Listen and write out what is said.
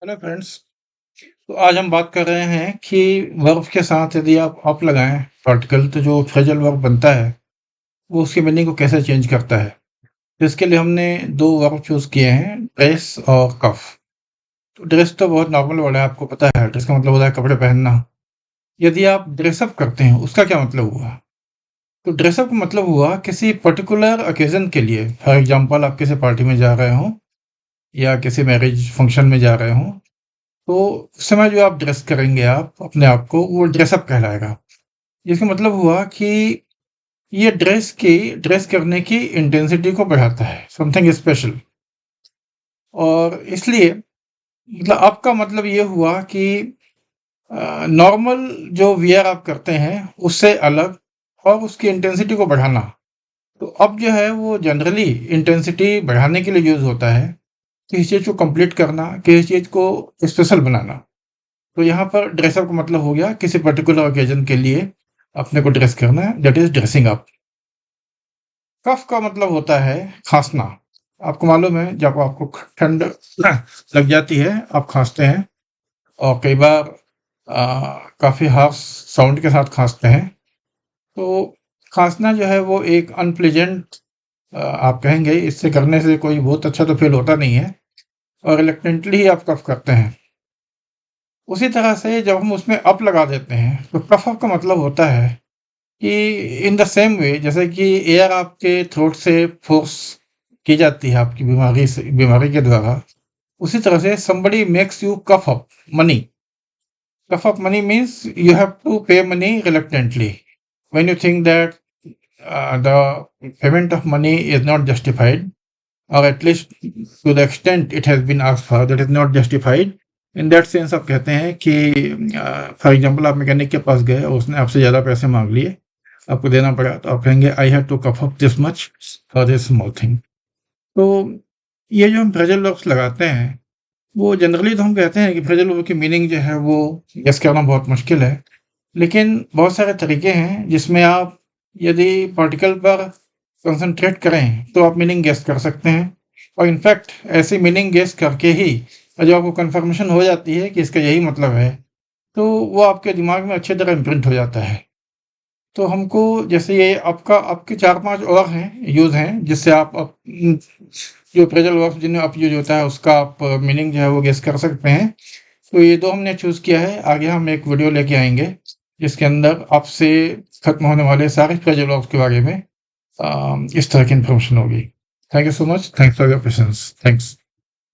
Hello friends. तो आज हम बात कर रहे हैं कि वर्ब के साथ यदि आप अप लगाएं पार्टिकल तो जो फ्रेजल वर्ब बनता है वो उसकी मीनिंग को कैसे चेंज करता है। तो इसके लिए हमने दो वर्ब चूज किए हैं, ड्रेस और कफ। तो ड्रेस तो बहुत नॉर्मल वर्ड है, आपको पता है ड्रेस का मतलब होता है कपड़े पहनना। यदि आप ड्रेसअप करते हैं उसका क्या मतलब हुआ? तो ड्रेसअप का मतलब हुआ किसी पर्टिकुलर ओकेजन के लिए। फॉर एग्जाम्पल, आप किसी पार्टी में जा रहे हो या किसी मैरिज फंक्शन में जा रहे हो, तो उस समय जो आप ड्रेस करेंगे आप अपने आप को, वो ड्रेसअप कहलाएगा। इसका मतलब हुआ कि ये ड्रेस करने की इंटेंसिटी को बढ़ाता है, समथिंग स्पेशल। और इसलिए मतलब आपका मतलब ये हुआ कि नॉर्मल जो वियर आप करते हैं उससे अलग और उसकी इंटेंसिटी को बढ़ाना। तो अब जो है वो जनरली इंटेंसिटी बढ़ाने के लिए यूज़ होता है, किसी चीज़ को कंप्लीट करना, किसी चीज़ को स्पेशल बनाना। तो यहाँ पर ड्रेसअप का मतलब हो गया किसी पर्टिकुलर ओकेजन के लिए अपने को ड्रेस करना है, दैट इज ड्रेसिंग अप। कफ का मतलब होता है खांसना। आपको मालूम है जब आपको ठंड लग जाती है आप खांसते हैं, और कई बार काफ़ी हार्श साउंड के साथ खांसते हैं। तो खांसना जो है वो एक अनप्लेजेंट, आप कहेंगे इससे करने से कोई बहुत अच्छा तो फील होता नहीं है, और रिलक्टेंटली ही आप कफ करते हैं। उसी तरह से जब हम उसमें अप लगा देते हैं तो कफ अप का मतलब होता है कि इन द सेम वे जैसे कि एयर आपके थ्रोट से फोर्स की जाती है आपकी बीमारी के द्वारा, उसी तरह से somebody makes you cough up money. Cough up money means you have to pay money reluctantly when you think that the payment of money is not justified, or at least to the extent it has been asked for, that is not justified. In that sense आप कहते हैं कि for example आप mechanic के पास गए और उसने आपसे ज़्यादा पैसे मांग लिए, आपको देना पड़ा, तो आप कहेंगे I have to cough up this much for this small thing. तो ये जो हम फ्रेजल वर्ब्स लगाते हैं, वो जनरली तो हम कहते हैं कि फ्रेजल वर्ब की मीनिंग जो है वो गेस करना बहुत मुश्किल है। लेकिन बहुत सारे तरीके हैं जिसमें आप यदि पार्टिकल पर कंसंट्रेट करें तो आप मीनिंग गेस कर सकते हैं। और इनफैक्ट ऐसी मीनिंग गेस करके ही जब आपको कंफर्मेशन हो जाती है कि इसका यही मतलब है, तो वो आपके दिमाग में अच्छी तरह इम्प्रिंट हो जाता है। तो हमको जैसे ये आपका आपके 4-5 और हैं, यूज़ हैं, जिससे आप जो फ्रेजल वर्ब्स जिनमें अप यूज़ होता है उसका आप मीनिंग जो है वो गेस कर सकते हैं। तो ये 2 हमने चूज़ किया है। आगे हम एक वीडियो लेके आएँगे जिसके अंदर आपसे खत्म होने वाले सारे फ्रेजल वर्ब्स के बारे में इस तरह की इन्फॉर्मेशन होगी। Thank you so much. Thanks for your patience. Thanks.